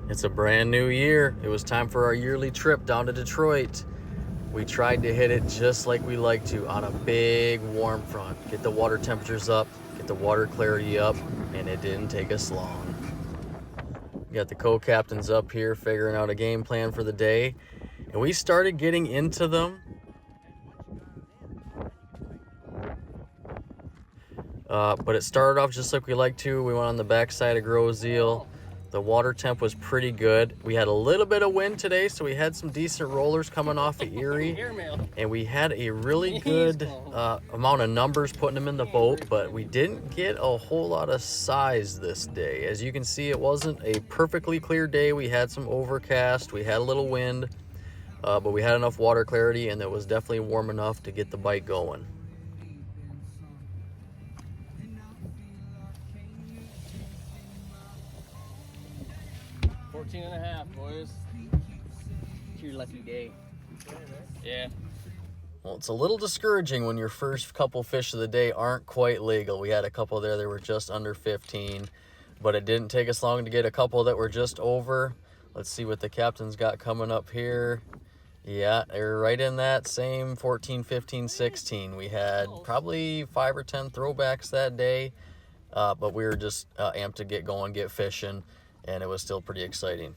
It's a brand new year. It was time for our yearly trip down to Detroit. We tried to hit it just like we like to, on a big warm front. Get the water temperatures up, get the water clarity up, and it didn't take us long. We got the co-captains up here figuring out a game plan for the day, and we started getting into them. But it started off just like we like to. We went on the backside of Grosse Ile. The water temp was pretty good. We had a little bit of wind today, so we had some decent rollers coming off of Erie. And we had a really good amount of numbers putting them in the boat, but we didn't get a whole lot of size this day. As you can see, it wasn't a perfectly clear day. We had some overcast, we had a little wind, but we had enough water clarity, and it was definitely warm enough to get the bite going. 14 and a half, boys. It's your lucky day. Yeah. Well, it's a little discouraging when your first couple fish of the day aren't quite legal. We had a couple there that were just under 15, but it didn't take us long to get a couple that were just over. Let's see what the captain's got coming up here. Yeah, they're right in that same 14, 15, 16. We had probably 5 or 10 throwbacks that day, but we were just amped to get going, get fishing, and it was still pretty exciting.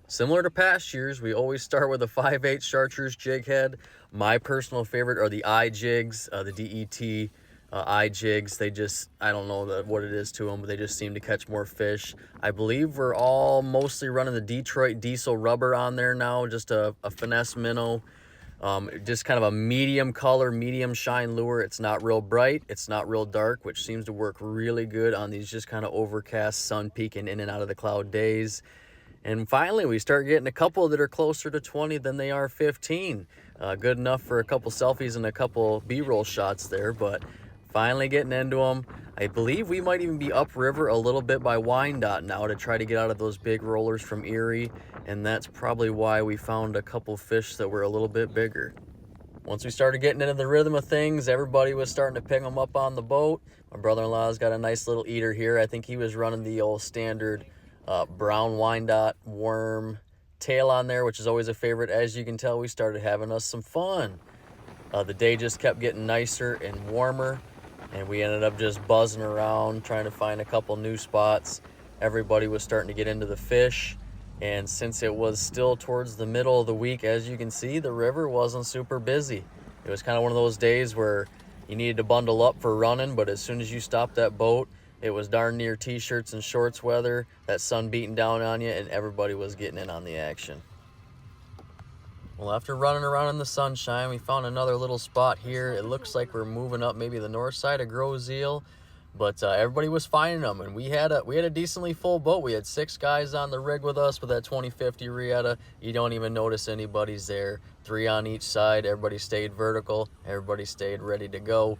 Similar to past years, we always start with a 5/8 chartreuse jig head. My personal favorite are the eye jigs, the DET eye jigs. They just, I don't know what it is to them, but they just seem to catch more fish. I believe we're all mostly running the Detroit diesel rubber on there now, just a finesse minnow. Just kind of a medium color, medium shine lure. It's not real bright, it's not real dark, which seems to work really good on these just kind of overcast, sun peeking in and out of the cloud days. And finally, we start getting a couple that are closer to 20 than they are 15. Good enough for a couple selfies and a couple B-roll shots there, but finally getting into them. I believe we might even be upriver a little bit by Wyandotte now to try to get out of those big rollers from Erie, and that's probably why we found a couple fish that were a little bit bigger. Once we started getting into the rhythm of things, everybody was starting to pick them up on the boat. My brother-in-law's got a nice little eater here. I think he was running the old standard brown Wyandotte worm tail on there, which is always a favorite. As you can tell, we started having us some fun. The day just kept getting nicer and warmer, and we ended up just buzzing around trying to find a couple new spots. Everybody was starting to get into the fish, and since it was still towards the middle of the week, as you can see, the river wasn't super busy. It was kind of one of those days where you needed to bundle up for running, but as soon as you stopped that boat, it was darn near t-shirts and shorts weather, that sun beating down on you, and everybody was getting in on the action. Well, after running around in the sunshine, we found another little spot here. It looks like we're moving up maybe the north side of Grosse Ile, but everybody was finding them, and we had a decently full boat. We had 6 guys on the rig with us with that 2050 Rieta. You don't even notice anybody's there. 3 on each side. Everybody stayed vertical. Everybody stayed ready to go.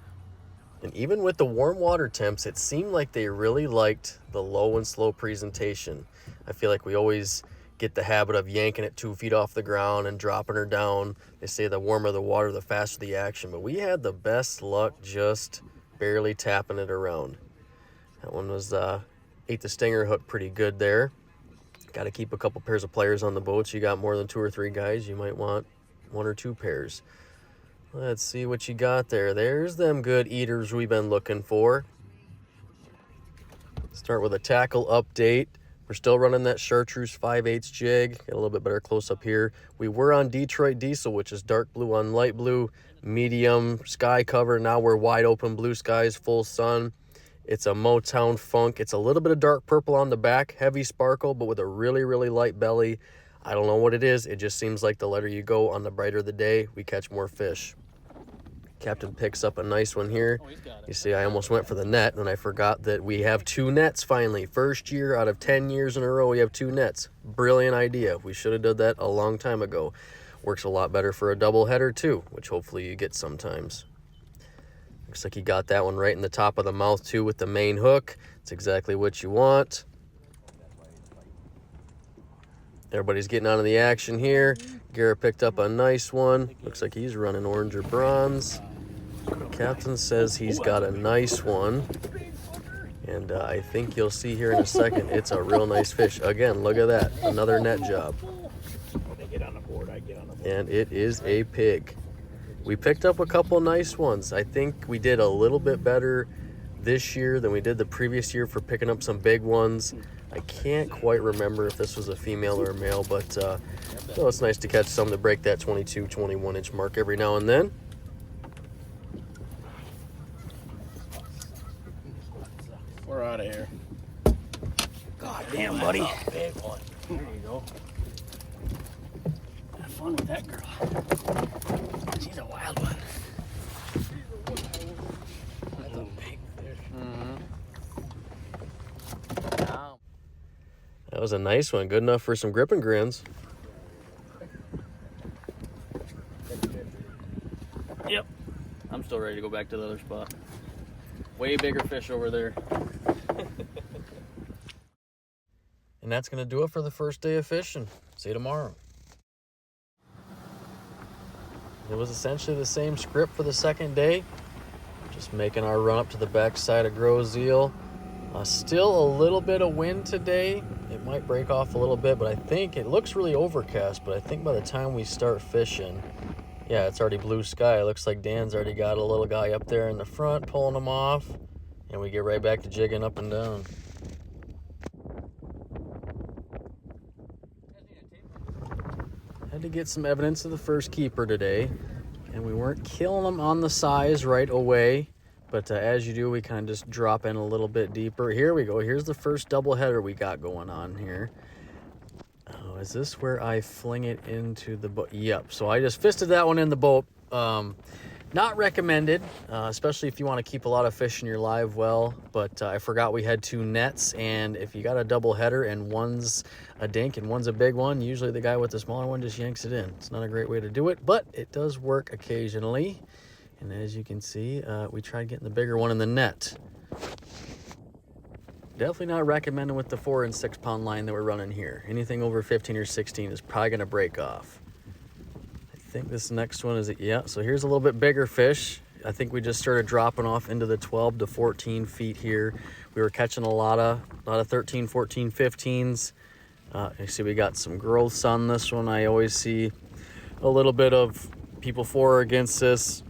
And even with the warm water temps, it seemed like they really liked the low and slow presentation. I feel like we always get the habit of yanking it 2 feet off the ground and dropping her down. They say the warmer the water, the faster the action. But we had the best luck just barely tapping it around. That one was ate the stinger hook pretty good there. Got to keep a couple pairs of players on the boat. So you got more than 2 or 3 guys, you might want 1 or 2 pairs. Let's see what you got there. There's them good eaters we've been looking for. Start with a tackle update. We're still running that chartreuse 5/8 jig. Get a little bit better close up here. We were on Detroit diesel, which is dark blue on light blue, medium sky cover. Now we're wide open blue skies, full sun. It's a Motown Funk. It's a little bit of dark purple on the back, heavy sparkle, but with a really, really light belly. I don't know what it is. It just seems like the lighter you go on the brighter the day, we catch more fish. Captain picks up a nice one here. You see, I almost went for the net, and I forgot that we have 2 nets finally. First year out of 10 years in a row, we have 2 nets. Brilliant idea. We should have done that a long time ago. Works a lot better for a double header too, which hopefully you get sometimes. Looks like you got that one right in the top of the mouth too with the main hook. It's exactly what you want. Everybody's getting out of the action here. Garrett picked up a nice one. Looks like he's running orange or bronze. The captain says he's got a nice one. And I think you'll see here in a second, it's a real nice fish. Again, look at that, another net job. They get on the board, I get on the board. And it is a pig. We picked up a couple nice ones. I think we did a little bit better this year than we did the previous year for picking up some big ones. I can't quite remember if this was a female or a male, but so it's nice to catch some to break that 22, 21 inch mark every now and then. We're out of here. God damn, buddy. That's a big one. There you go. Have fun with that girl. She's a wild one. That's a big fish. Wow. That was a nice one. Good enough for some grip and grins. Yep. I'm still ready to go back to the other spot. Way bigger fish over there. And that's going to do it for the first day of fishing. See you tomorrow. It was essentially the same script for the second day. Just making our run up to the backside of Grosse Ile. Still a little bit of wind today. It might break off a little bit, but I think it looks really overcast. But I think by the time we start fishing, yeah, it's already blue sky. It looks like Dan's already got a little guy up there in the front pulling him off. And we get right back to jigging up and down. Had to get some evidence of the first keeper today. And we weren't killing them on the size right away. But as you do, we kind of just drop in a little bit deeper. Here we go. Here's the first double header we got going on here. Oh, is this where I fling it into the boat? Yep. So I just fisted that one in the boat. Not recommended, especially if you want to keep a lot of fish in your live well. But I forgot we had 2 nets. And if you got a double header and one's a dink and one's a big one, usually the guy with the smaller one just yanks it in. It's not a great way to do it, but it does work occasionally. And as you can see, we tried getting the bigger one in the net. Definitely not recommending with the 4 and 6 pound line that we're running here. Anything over 15 or 16 is probably going to break off. I think this next one is, yeah, so here's a little bit bigger fish. I think we just started dropping off into the 12 to 14 feet here. We were catching a lot of 13, 14, 15s. You see we got some growths on this one. I always see a little bit of people for or against this.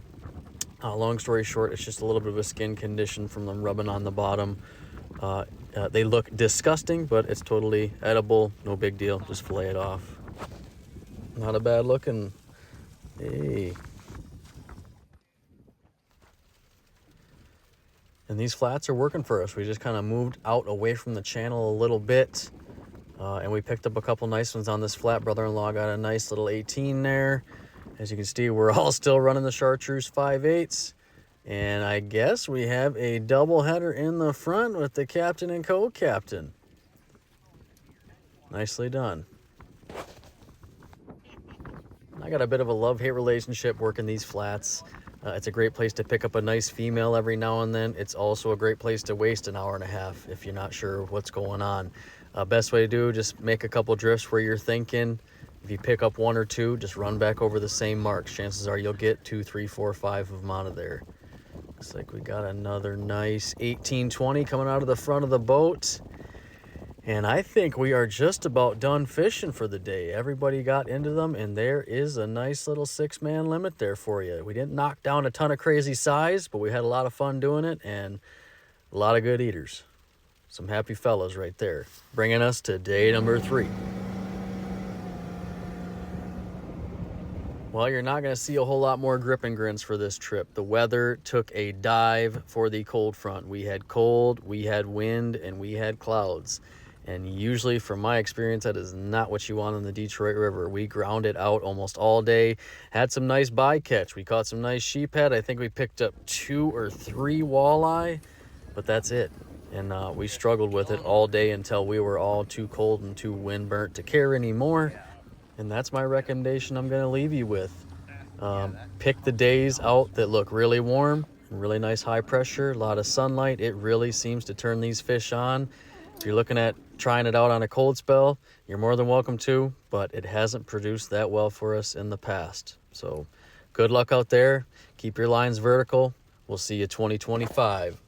Long story short, it's just a little bit of a skin condition from them rubbing on the bottom. They look disgusting, but it's totally edible. No big deal. Just fillet it off. Not a bad looking. Hey. And these flats are working for us. We just kind of moved out away from the channel a little bit. And we picked up a couple nice ones on this flat. Brother-in-law got a nice little 18 there. As you can see, we're all still running the chartreuse 5/8. And I guess we have a double header in the front with the captain and co-captain. Nicely done. I got a bit of a love-hate relationship working these flats. It's a great place to pick up a nice female every now and then. It's also a great place to waste an hour and a half if you're not sure what's going on. Best way to do, just make a couple drifts where you're thinking. If you pick up 1 or 2, just run back over the same marks. Chances are you'll get 2, 3, 4, 5 of them out of there. Looks like we got another nice 18-20 coming out of the front of the boat. And I think we are just about done fishing for the day. Everybody got into them, and there is a nice little 6-man limit there for you. We didn't knock down a ton of crazy size, but we had a lot of fun doing it and a lot of good eaters. Some happy fellas right there, bringing us to day number 3. Well, you're not going to see a whole lot more grip and grins for this trip. The weather took a dive for the cold front. We had cold, we had wind, and we had clouds. And usually, from my experience, that is not what you want on the Detroit River. We grounded out almost all day, had some nice bycatch. We caught some nice sheephead. I think we picked up 2 or 3 walleye, but that's it. And we struggled with it all day until we were all too cold and too wind burnt to care anymore. And that's my recommendation I'm going to leave you with. Pick the days out that look really warm, really nice high pressure, a lot of sunlight. It really seems to turn these fish on. If you're looking at trying it out on a cold spell, you're more than welcome to, but it hasn't produced that well for us in the past. So good luck out there. Keep your lines vertical. We'll see you 2025.